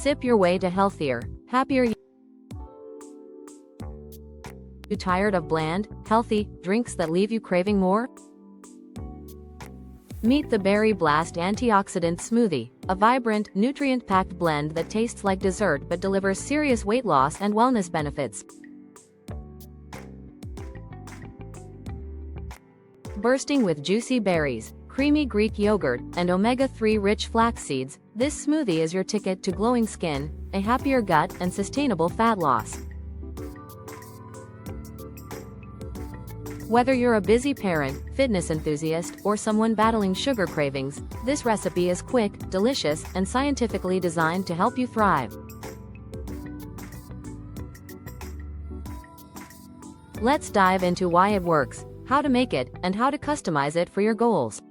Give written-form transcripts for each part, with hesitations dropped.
Sip your way to healthier, happier. You tired of bland, healthy drinks that leave you craving more? Meet the Berry Blast Antioxidant Smoothie, a vibrant, nutrient-packed blend that tastes like dessert but delivers serious weight loss and wellness benefits. Bursting with juicy berries, creamy Greek yogurt, and omega-3 rich flax seeds, this smoothie is your ticket to glowing skin, a happier gut, and sustainable fat loss. Whether you're a busy parent, fitness enthusiast, or someone battling sugar cravings, this recipe is quick, delicious, and scientifically designed to help you thrive. Let's dive into why it works, how to make it, and how to customize it for your goals.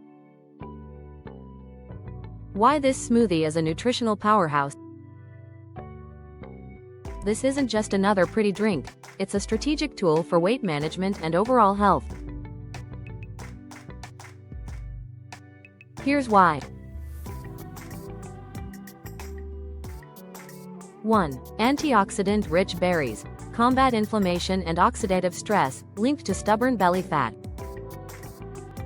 Why this smoothie is a nutritional powerhouse. This isn't just another pretty drink, it's a strategic tool for weight management and overall health. Here's why. 1. Antioxidant-rich berries. Combat inflammation and oxidative stress, linked to stubborn belly fat.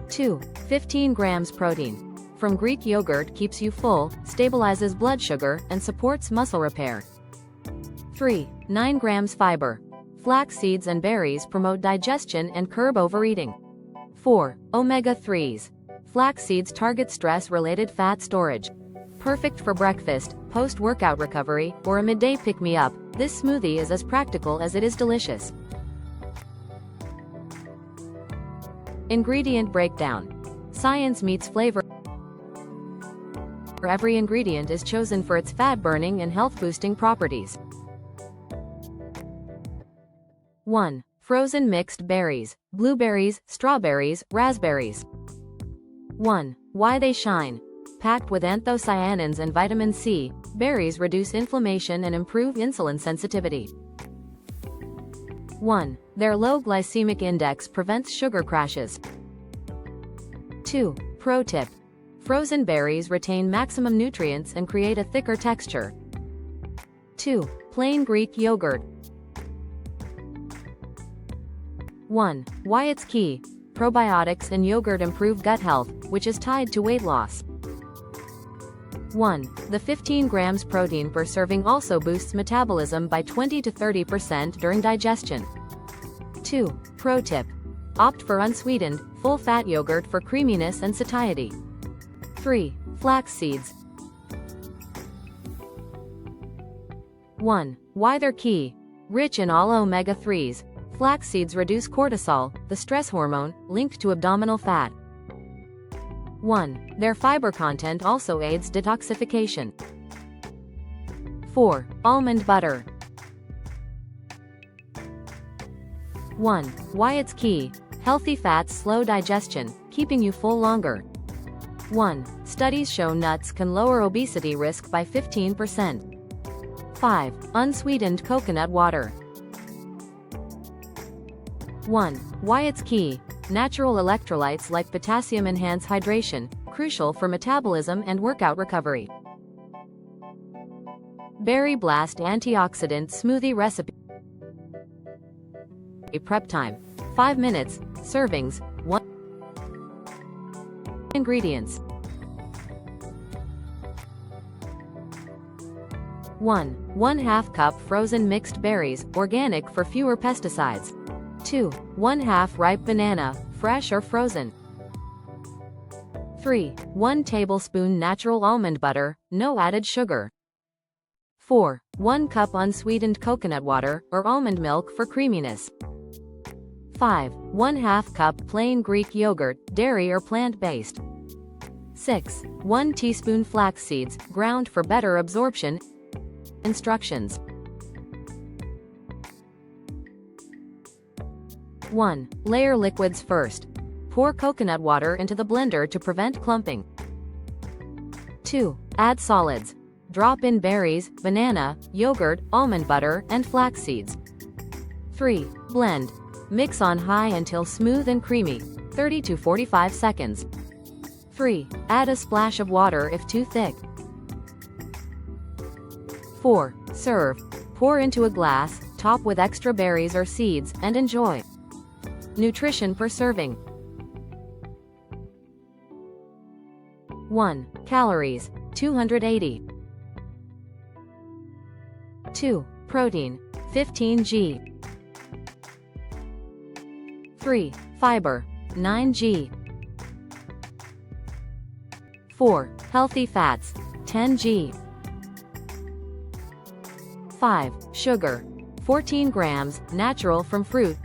2. 15 grams protein. From Greek yogurt keeps you full, stabilizes blood sugar, and supports muscle repair. 3. 9 grams fiber. Flax seeds and berries promote digestion and curb overeating. 4. Omega-3s. Flax seeds target stress-related fat storage. Perfect for breakfast, post-workout recovery, or a midday pick-me-up, this smoothie is as practical as it is delicious. Ingredient breakdown. Science meets flavor. Every ingredient is chosen for its fat-burning and health-boosting properties. 1. Frozen mixed berries, blueberries, strawberries, raspberries. 1. Why they shine. Packed with anthocyanins and vitamin C, berries reduce inflammation and improve insulin sensitivity. 1. Their low glycemic index prevents sugar crashes. 2. Pro tip. Frozen berries retain maximum nutrients and create a thicker texture. 2. Plain Greek yogurt. 1. Why it's key. Probiotics in yogurt improve gut health, which is tied to weight loss. 1. The 15 grams protein per serving also boosts metabolism by 20 to 30% during digestion. 2. Pro tip. Opt for unsweetened, full-fat yogurt for creaminess and satiety. 3. Flax seeds. 1. Why they're key. Rich in all omega-3s, flax seeds reduce cortisol, the stress hormone, linked to abdominal fat. 1. Their fiber content also aids detoxification. 4. Almond butter. 1. Why it's key. Healthy fats slow digestion, keeping you full longer. 1. Studies show nuts can lower obesity risk by 15%. 5. Unsweetened coconut water. 1. Why it's key. Natural electrolytes like potassium enhance hydration, crucial for metabolism and workout recovery. Berry Blast Antioxidant Smoothie Recipe. Prep time. 5 minutes. Servings. 1. Ingredients. 1/2 cup frozen mixed berries, organic for fewer pesticides. 2. 1/2 ripe banana, fresh or frozen. 3. 1 tablespoon natural almond butter, no added sugar. 4. 1 cup unsweetened coconut water or almond milk for creaminess. 5. 1/2 cup plain Greek yogurt, dairy or plant-based. 6. 1 teaspoon flax seeds, ground for better absorption. Instructions. 1. Layer liquids first. Pour coconut water into the blender to prevent clumping. 2. Add solids. Drop in berries, banana, yogurt, almond butter, and flax seeds. 3. Blend. Mix on high until smooth and creamy, 30 to 45 seconds. 3. Add a splash of water if too thick. 4. Serve. Pour into a glass, top with extra berries or seeds, and enjoy. Nutrition per serving. 1. Calories, 280. 2. Protein, 15 g. 3. Fiber, 9 g. 4. Healthy fats, 10 g. 5. Sugar, 14 grams, natural from fruit.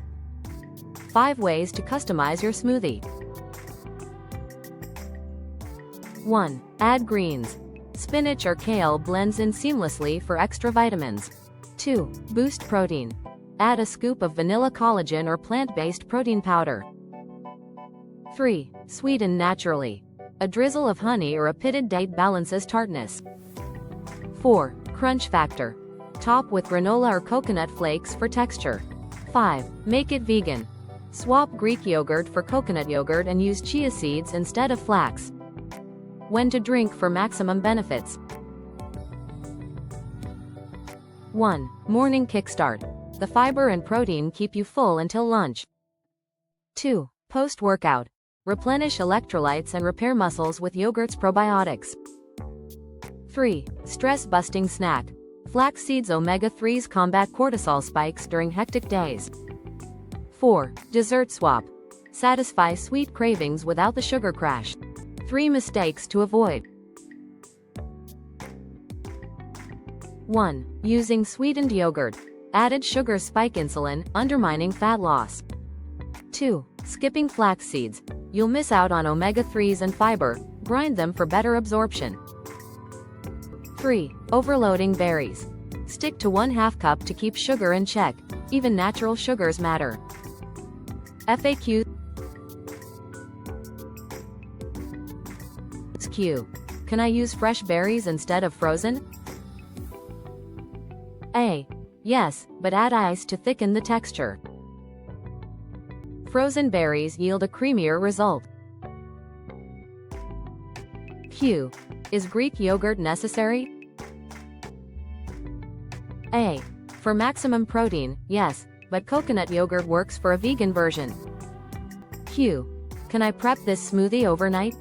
5 ways to customize your smoothie. 1. Add greens. Spinach or kale blends in seamlessly for extra vitamins. 2. Boost protein. Add a scoop of vanilla collagen or plant-based protein powder. 3. Sweeten naturally. A drizzle of honey or a pitted date balances tartness. 4. Crunch factor. Top with granola or coconut flakes for texture. 5. Make it vegan. Swap Greek yogurt for coconut yogurt and use chia seeds instead of flax. When to drink for maximum benefits. 1. Morning kickstart. The fiber and protein keep you full until lunch. 2. Post-workout. Replenish electrolytes and repair muscles with yogurt's probiotics. 3. Stress-busting snack. Flaxseeds omega-3s combat cortisol spikes during hectic days. 4. Dessert swap. Satisfy sweet cravings without the sugar crash. 3 mistakes to avoid. 1. Using sweetened yogurt. Added sugar spike insulin, undermining fat loss. 2. Skipping flax seeds. You'll miss out on omega-3s and fiber, grind them for better absorption. 3. Overloading berries. Stick to 1/2 cup to keep sugar in check, even natural sugars matter. FAQ. Q. Can I use fresh berries instead of frozen? A. Yes, but add ice to thicken the texture. Frozen berries yield a creamier result. Q. Is Greek yogurt necessary? A. For maximum protein, yes, but coconut yogurt works for a vegan version. Q. Can I prep this smoothie overnight?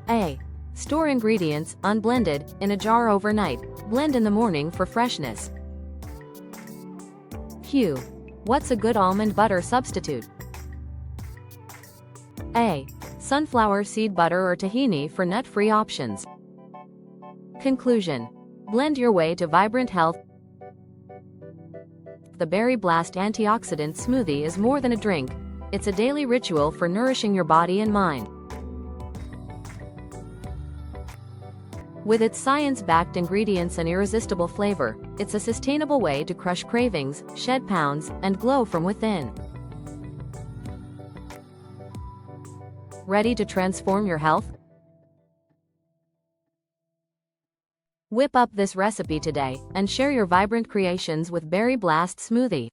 A. Store ingredients, unblended, in a jar overnight. Blend in the morning for freshness. Q. What's a good almond butter substitute? A. Sunflower seed butter or tahini for nut-free options. Conclusion. Blend your way to vibrant health. The Berry Blast Antioxidant Smoothie is more than a drink. It's a daily ritual for nourishing your body and mind. With its science-backed ingredients and irresistible flavor, it's a sustainable way to crush cravings, shed pounds, and glow from within. Ready to transform your health? Whip up this recipe today, and share your vibrant creations with Berry Blast Smoothie.